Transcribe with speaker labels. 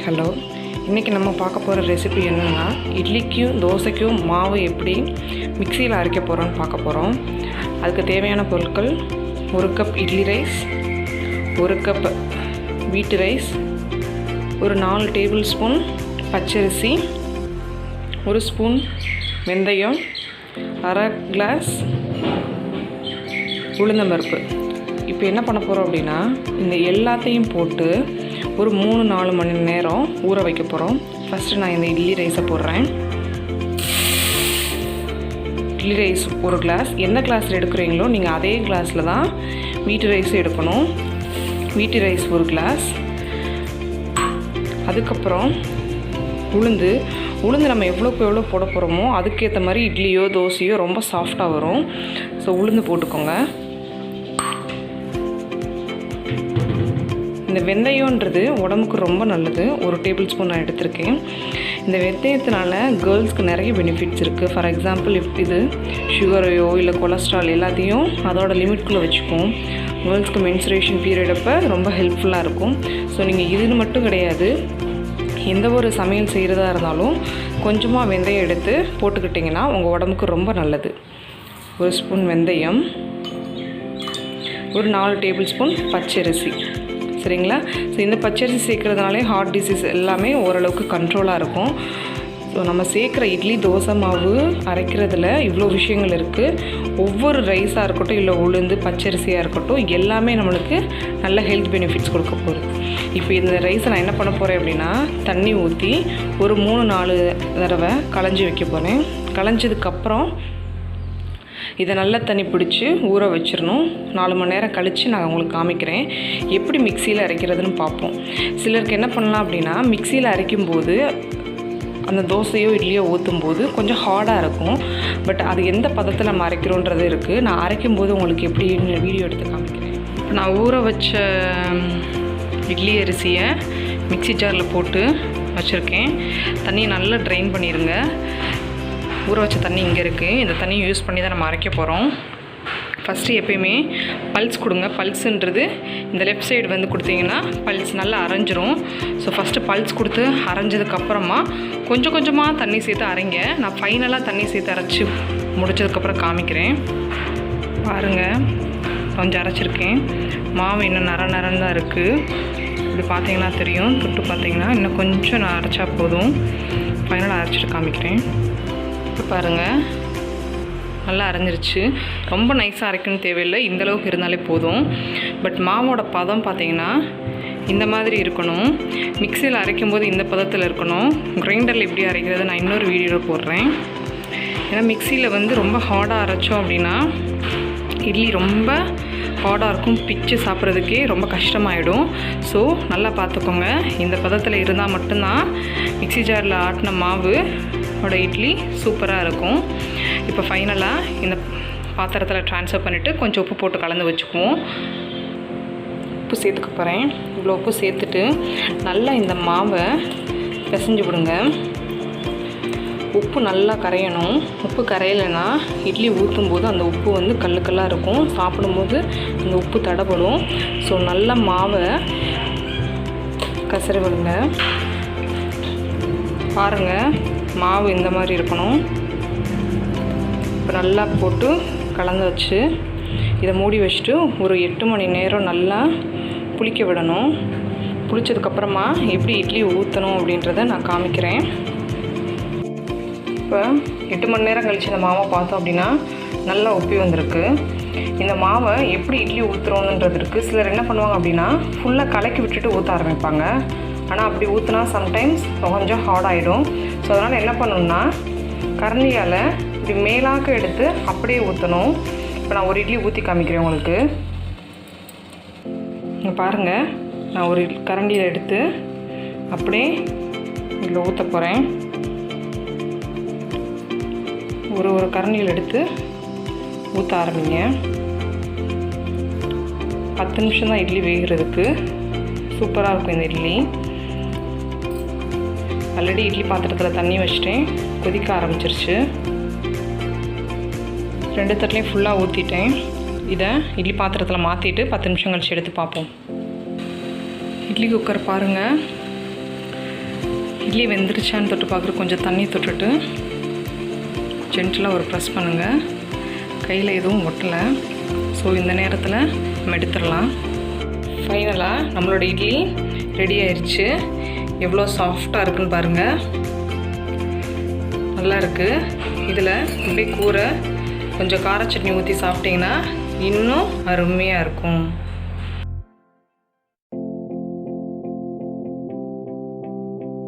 Speaker 1: Hello, இன்றைக்கி நம்ம பார்க்க போகிற ரெசிபி என்னென்னா இட்லிக்கும் தோசைக்கும் மாவு எப்படி மிக்சியில் அரைக்க போகிறோன்னு பார்க்க போகிறோம். அதுக்கு தேவையான பொருட்கள்: 1 கப் இட்லி ரைஸ், 1 கப் வீட்டு ரைஸ், ஒரு 4 டேபிள் ஸ்பூன் பச்சரிசி, 1 ஸ்பூன் வெந்தயம், அரை கிளாஸ் உளுந்தம்பருப்பு. இப்போ என்ன பண்ண போகிறோம் அப்படின்னா, இந்த எல்லாத்தையும் போட்டு ஒரு 3-4 மணி நேரம் ஊற வைக்க போகிறோம். ஃபஸ்ட்டு நான் இந்த இட்லி ரைஸை போடுறேன். Idli rice 1 glass. எந்த கிளாஸில் எடுக்கிறீங்களோ நீங்கள் அதே கிளாஸில் தான் வீட்டு ரைஸ் எடுக்கணும். வீட்டு ரைஸ் 1 கிளாஸ். அதுக்கப்புறம் உளுந்து நம்ம எவ்வளோ போட போகிறோமோ அதுக்கேற்ற மாதிரி இட்லியோ தோசையோ ரொம்ப சாஃப்டாக வரும். ஸோ உளுந்து போட்டுக்கோங்க. இந்த வெந்தயம்ன்றது உடம்புக்கு ரொம்ப நல்லது. 1 டேபிள் ஸ்பூன் நான் எடுத்திருக்கேன். இந்த வெந்தயத்தினால கேர்ள்ஸ்க்கு நிறைய பெனிஃபிட்ஸ் இருக்குது. ஃபார் எக்ஸாம்பிள், இது சுகரையோ இல்லை கொலஸ்ட்ரால் எல்லாத்தையும் அதோட லிமிட்குள்ளே வச்சுக்கும். கேர்ள்ஸ்க்கு மென்சுரேஷன் பீரியட் அப்போ ரொம்ப ஹெல்ப்ஃபுல்லாக இருக்கும். ஸோ நீங்கள் இதுன்னு மட்டும் கிடையாது, எந்த ஒரு சமையல் செய்கிறதா இருந்தாலும் கொஞ்சமாக வெந்தயம் எடுத்து போட்டுக்கிட்டிங்கன்னா உங்கள் உடம்புக்கு ரொம்ப நல்லது. 1 ஸ்பூன் வெந்தயம், ஒரு 4 டேபிள் ஸ்பூன் பச்சரிசி. சரிங்களா? ஸோ இந்த பச்சரிசி சேர்க்குறதுனாலே ஹார்ட் டிசீஸ் எல்லாமே ஓரளவுக்கு கண்ட்ரோலாக இருக்கும். ஸோ நம்ம சேர்க்குற இட்லி தோசை மாவு அரைக்கிறதுல இவ்வளோ விஷயங்கள் இருக்குது. ஒவ்வொரு ரைஸாக இருக்கட்டும் இல்லை உளுந்து பச்சரிசியாக இருக்கட்டும், எல்லாமே நம்மளுக்கு நல்ல ஹெல்த் பெனிஃபிட்ஸ் கொடுக்க போகுது. இப்போ இந்த ரைஸை நான் என்ன பண்ண போகிறேன் அப்படின்னா, தண்ணி ஊற்றி ஒரு 3-4 தடவை களைஞ்சி வைக்க போகிறேன். களைஞ்சதுக்கப்புறம் இதை நல்லா தண்ணி பிடிச்சி ஊற வச்சிடணும். 4 மணி நேரம் கழித்து நான் உங்களுக்கு காமிக்கிறேன் எப்படி மிக்சியில் அரைக்கிறதுன்னு பார்ப்போம். சிலருக்கு என்ன பண்ணலாம் அப்படின்னா, மிக்சியில் அரைக்கும்போது அந்த தோசையோ இட்லியோ ஊற்றும்போது கொஞ்சம் ஹார்டாக இருக்கும். பட் அது எந்த பதத்தில் நம்ம அரைக்கிறோன்றது இருக்குது. நான் அரைக்கும்போது உங்களுக்கு எப்படி வீடியோ எடுத்து காமிக்கிறேன். இப்போ நான் ஊற வச்ச இட்லி அரிசியை மிக்சி ஜாரில் போட்டு வச்சுருக்கேன். தண்ணியை நல்லா ட்ரைன் பண்ணிடுங்க. ஊற வச்ச தண்ணி இங்கே இருக்குது. இந்த தண்ணியை யூஸ் பண்ணி தான் நம்ம அரைக்க போகிறோம். ஃபஸ்ட்டு எப்பயுமே பல்ஸ் கொடுங்க. பல்ஸுன்றது இந்த லெஃப்ட் சைடு வந்து கொடுத்தீங்கன்னா பல்ஸ் நல்லா அரைஞ்சிரும். ஸோ ஃபஸ்ட்டு பல்ஸ் கொடுத்து அரைஞ்சதுக்கப்புறமா கொஞ்சம் கொஞ்சமாக தண்ணி சேர்த்து அரைங்க. நான் ஃபைனலாக தண்ணி சேர்த்து அரைச்சி முடிச்சதுக்கப்புறம் காமிக்கிறேன். பாருங்கள், கொஞ்சம் அரைச்சிருக்கேன். மாவு இன்னும் நரன்னு தான் இருக்குது. இப்படி பார்த்தீங்கன்னா தெரியும். தொட்டு பார்த்தீங்கன்னா இன்னும் கொஞ்சம் நான் அரைச்சா போதும். ஃபைனலாக அரைச்சிட்டு காமிக்கிறேன். இப்போ பாருங்கள், நல்லா அரைஞ்சிருச்சு. ரொம்ப நைஸாக அரைக்கணும் தேவையில்லை, இந்தளவுக்கு இருந்தாலே போதும். பட் மாவோட பதம் பார்த்திங்கன்னா இந்த மாதிரி இருக்கணும். மிக்சியில் அரைக்கும்போது இந்த பதத்தில் இருக்கணும். கிரைண்டரில் எப்படி அரைக்கிறது நான் இன்னொரு வீடியோவில் போடுறேன். ஏன்னா மிக்சியில் வந்து ரொம்ப ஹார்டாக அரைச்சோம் அப்படின்னா இட்லி ரொம்ப ஹார்டாக இருக்கும். பிச்சு சாப்பிட்றதுக்கே ரொம்ப கஷ்டமாயிடும். ஸோ நல்லா பார்த்துக்கோங்க. இந்த பதத்தில் இருந்தால் மட்டும்தான் மிக்சி ஜாரில் ஆட்டின மாவு இட்லி சூப்பராக இருக்கும். இப்போ ஃபைனலாக இந்த பாத்திரத்தில் ட்ரான்ஸ்ஃபர் பண்ணிவிட்டு கொஞ்சம் உப்பு போட்டு கலந்து வச்சுக்குவோம். உப்பு சேர்த்துக்க போகிறேன். இவ்வளோ உப்பு சேர்த்துட்டு நல்லா இந்த மாவை பிசைஞ்சு விடுங்க. உப்பு நல்லா கரையணும். உப்பு கரையலைன்னா இட்லி ஊற்றும்போது அந்த உப்பு வந்து கல்லுக்கல்லாக இருக்கும். சாப்பிடும்போது அந்த உப்பு தடப்படும். ஸோ நல்லா மாவை கசரி விடுங்க. பாருங்கள், மாவு இந்த மாதிரி இருக்கணும். இப்போ நல்லா போட்டு கலந்து வச்சு இதை மூடி வச்சுட்டு ஒரு 8 மணி நேரம் நல்லா புளிக்க விடணும். புளிச்சதுக்கப்புறமா எப்படி இட்லி ஊற்றணும் அப்படின்றத நான் காமிக்கிறேன். இப்போ 8 மணி நேரம் கழித்து இந்த மாவை பார்த்தோம் அப்படின்னா நல்லா உப்பி வந்திருக்கு. இந்த மாவை எப்படி இட்லி ஊற்றுறோன்றது இருக்குது. சிலர் என்ன பண்ணுவாங்க அப்படின்னா ஃபுல்லாக கலக்கி விட்டுட்டு ஊற்ற ஆரம்பிப்பாங்க. ஆனால் அப்படி ஊற்றினா சம்டைம்ஸ் கொஞ்சம் ஹார்ட் ஆகிடும். ஸோ அதனால் என்ன பண்ணணும்னா கரண்டியால் இப்படி மேலாக்க எடுத்து அப்படியே ஊற்றணும். இப்போ நான் ஒரு இட்லி ஊற்றி காமிக்கிறேன் உங்களுக்கு. இங்கே பாருங்கள், நான் ஒரு கரண்டியில் எடுத்து அப்படியே இதில் ஊற்ற போகிறேன். ஒரு கரண்டியில் எடுத்து ஊற்ற ஆரம்பிங்க. 10 நிமிஷம் தான் இட்லி வேகிறதுக்கு. சூப்பராக இருக்கும் இந்த இட்லி. ஆல்ரெடி இட்லி பாத்திரத்தில் தண்ணி வச்சுட்டேன். கொதிக்க ஆரம்பிச்சிருச்சு. 2 தட்டுலையும் ஃபுல்லாக ஊற்றிட்டேன். இதை இட்லி பாத்திரத்தில் மாற்றிட்டு 10 நிமிஷம் கழிச்சு எடுத்து பார்ப்போம். இட்லி குக்கர் பாருங்கள், இட்லி வெந்துருச்சான்னு தொட்டு பார்க்குற கொஞ்சம் தண்ணி தொட்டுட்டு ஜென்டலாக ஒரு ப்ரெஸ் பண்ணுங்கள். கையில் எதுவும் ஒட்டலை. ஸோ இந்த நேரத்தில் நம்ம எடுத்துடலாம். ஃபைனலாக நம்மளோட இட்லி ரெடி ஆயிடுச்சு. எவ்வளோ சாஃப்டாக இருக்குன்னு பாருங்கள். நல்லா இருக்குது. இதில் அப்படியே கூரை கொஞ்சம் கார சட்னி ஊற்றி சாப்பிட்டிங்கன்னா இன்னும் அருமையாக இருக்கும்.